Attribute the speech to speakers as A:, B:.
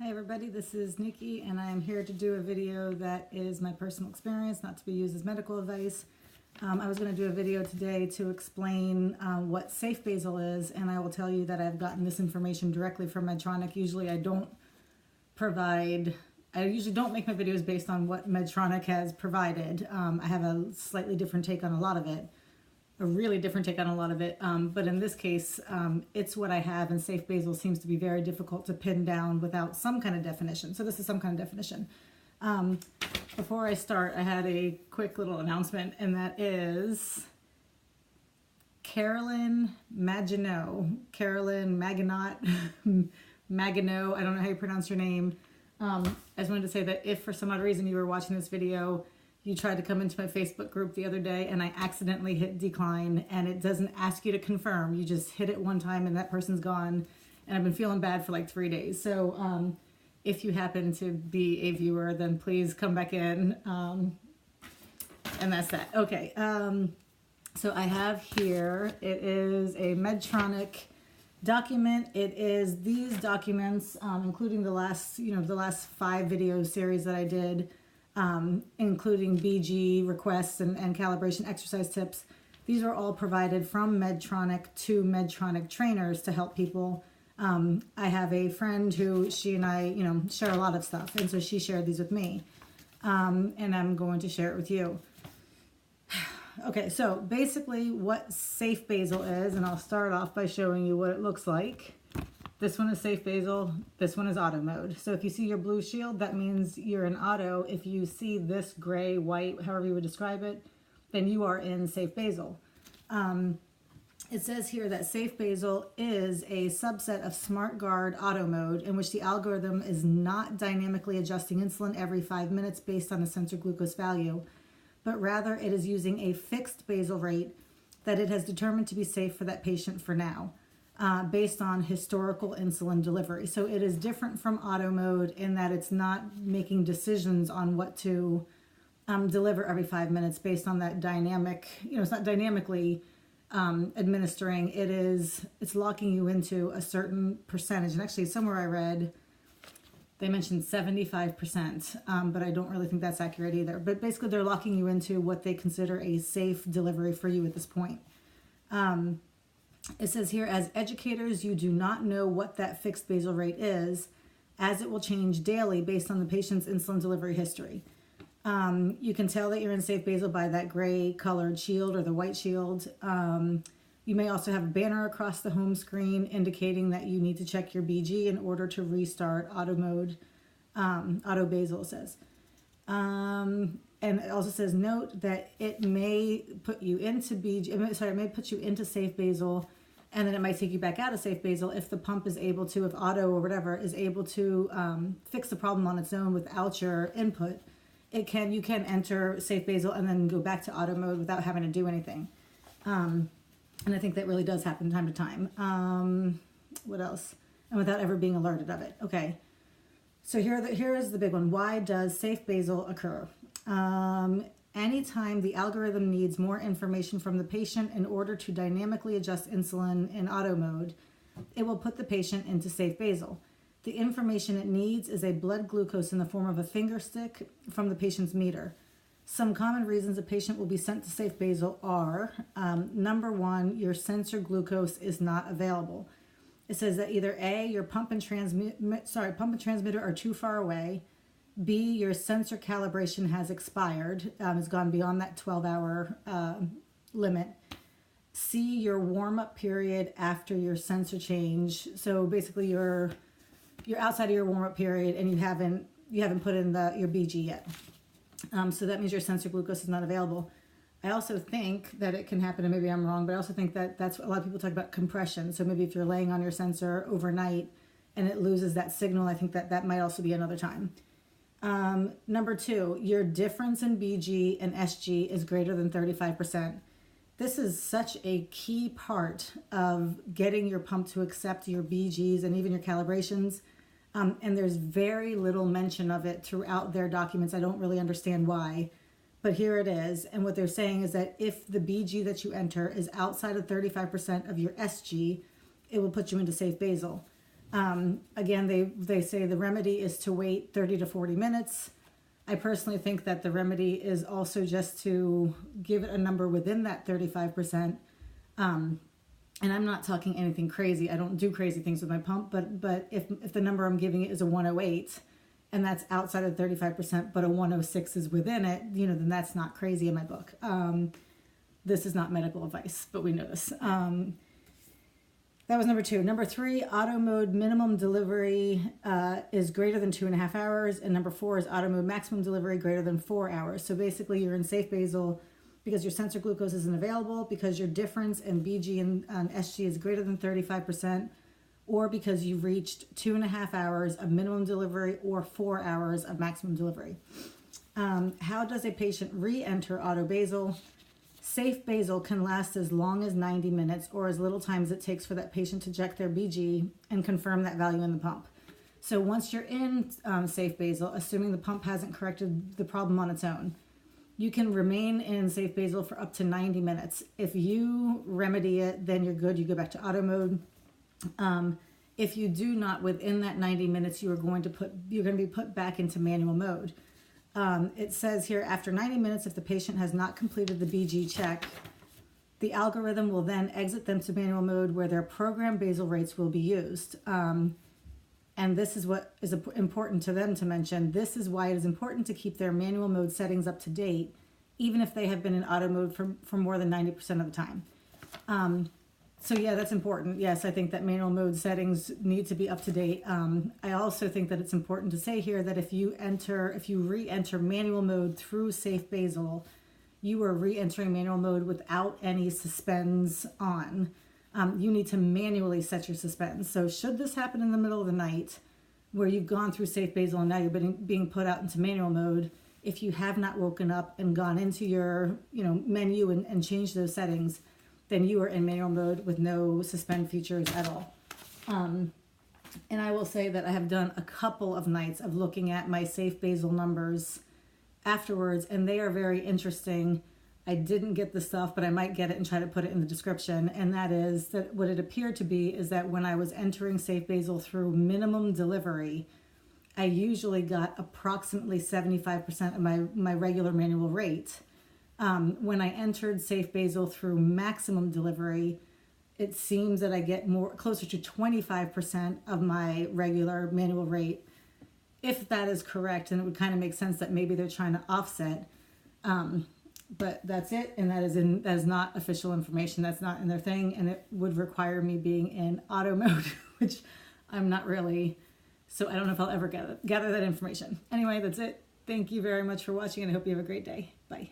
A: Hi everybody, this is Nikki and I am here to do a video that is my personal experience, not to be used as medical advice. I was going to do a video today to explain what safe basal is, and I will tell you that I've gotten this information directly from Medtronic. Usually I usually don't make my videos based on what Medtronic has provided. I have a slightly different take on a lot of it. A really different take on a lot of it, but in this case, it's what I have, and safe basal seems to be very difficult to pin down without some kind of definition. So this is some kind of definition. Before I start, I had a quick little announcement, and that is Carolyn Maginot, Maginot, I don't know how you pronounce your name. I just wanted to say that if for some odd reason you were watching this video, you tried to come into my Facebook group the other day and I accidentally hit decline, and it doesn't ask you to confirm. You just hit it one time and that person's gone, and I've been feeling bad for like 3 days. So if you happen to be a viewer, then please come back in, and that's that. Okay, so I have here, it is a Medtronic document. It is these documents, including the last 5 video series that I did, including BG requests and calibration exercise tips. These are all provided from Medtronic to Medtronic trainers to help people. I have a friend who she and I, share a lot of stuff, and so she shared these with me, and I'm going to share it with you. Okay, so basically what safe basal is, and I'll start off by showing you what it looks like. This one is safe basal, this one is auto mode. So if you see your blue shield, that means you're in auto. If you see this gray, white, however you would describe it, then you are in safe basal. It says here that safe basal is a subset of SmartGuard auto mode, in which the algorithm is not dynamically adjusting insulin every 5 minutes based on the sensor glucose value, but rather it is using a fixed basal rate that it has determined to be safe for that patient for now. Based on historical insulin delivery. So it is different from auto mode in that it's not making decisions on what to deliver every 5 minutes based on that dynamic, it's not dynamically administering. It's locking you into a certain percentage. And actually somewhere I read, they mentioned 75%, but I don't really think that's accurate either. But basically they're locking you into what they consider a safe delivery for you at this point. It says here, as educators, you do not know what that fixed basal rate is, as it will change daily based on the patient's insulin delivery history. You can tell that you're in safe basal by that gray colored shield or the white shield. You may also have a banner across the home screen indicating that you need to check your BG in order to restart auto mode, auto basal, it says. And it also says, note that it may put you into it may put you into safe basal, and then it might take you back out of safe basal if the pump is able to, if auto or whatever is able to fix the problem on its own without your input. You can enter safe basal and then go back to auto mode without having to do anything. And I think that really does happen time to time. What else? And without ever being alerted of it. Okay. So here is the big one. Why does safe basal occur? Anytime the algorithm needs more information from the patient in order to dynamically adjust insulin in auto mode, it will put the patient into safe basal. The information it needs is a blood glucose in the form of a finger stick from the patient's meter. Some common reasons a patient will be sent to safe basal are, number 1, your sensor glucose is not available. It says that either A, your pump and transmitter are too far away, B, your sensor calibration has expired, has gone beyond that 12-hour limit. C, your warm-up period after your sensor change. So basically you're outside of your warm-up period and you haven't put in your BG yet. So that means your sensor glucose is not available. I also think that it can happen, and maybe I'm wrong, but I also think that that's what a lot of people talk about, compression. So maybe if you're laying on your sensor overnight and it loses that signal, I think that might also be another time. Number 2, your difference in BG and SG is greater than 35%. This is such a key part of getting your pump to accept your BGs and even your calibrations. And there's very little mention of it throughout their documents. I don't really understand why, but here it is. And what they're saying is that if the BG that you enter is outside of 35% of your SG, it will put you into safe basal. Again, they say the remedy is to wait 30 to 40 minutes. I personally think that the remedy is also just to give it a number within that 35%. And I'm not talking anything crazy. I don't do crazy things with my pump, but if the number I'm giving it is a 108 and that's outside of 35%, but a 106 is within it, then that's not crazy in my book. This is not medical advice, but we know this. That was number 2. Number 3, auto mode minimum delivery is greater than 2.5 hours. And number 4 is auto mode maximum delivery greater than 4 hours. So basically you're in safe basal because your sensor glucose isn't available, because your difference in BG and SG is greater than 35%, or because you've reached 2.5 hours of minimum delivery or 4 hours of maximum delivery. How does a patient re-enter auto basal? Safe basal can last as long as 90 minutes or as little time as it takes for that patient to check their BG and confirm that value in the pump. So once you're in safe basal, assuming the pump hasn't corrected the problem on its own, you can remain in safe basal for up to 90 minutes. If you remedy it, then you're good. You go back to auto mode. If you do not, within that 90 minutes, you're going to be put back into manual mode. It says here, after 90 minutes, if the patient has not completed the BG check, the algorithm will then exit them to manual mode where their programmed basal rates will be used. And this is what is important to them to mention. This is why it is important to keep their manual mode settings up to date, even if they have been in auto mode for more than 90% of the time. So yeah, that's important. Yes, I think that manual mode settings need to be up to date. I also think that it's important to say here that if you re-enter manual mode through safe basal, you are re-entering manual mode without any suspends on. You need to manually set your suspends. So should this happen in the middle of the night where you've gone through safe basal and now you're being put out into manual mode, if you have not woken up and gone into your menu and changed those settings, then you are in manual mode with no suspend features at all. And I will say that I have done a couple of nights of looking at my safe basal numbers afterwards, and they are very interesting. I didn't get the stuff, but I might get it and try to put it in the description. And that is that what it appeared to be is that when I was entering safe basal through minimum delivery, I usually got approximately 75% of my regular manual rate. When I entered safe basal through maximum delivery, it seems that I get closer to 25% of my regular manual rate. If that is correct, then it would kind of make sense that maybe they're trying to offset. But that's it, and that is not official information. That's not in their thing, and it would require me being in auto mode, which I'm not really. So I don't know if I'll ever gather that information. Anyway, that's it. Thank you very much for watching, and I hope you have a great day. Bye.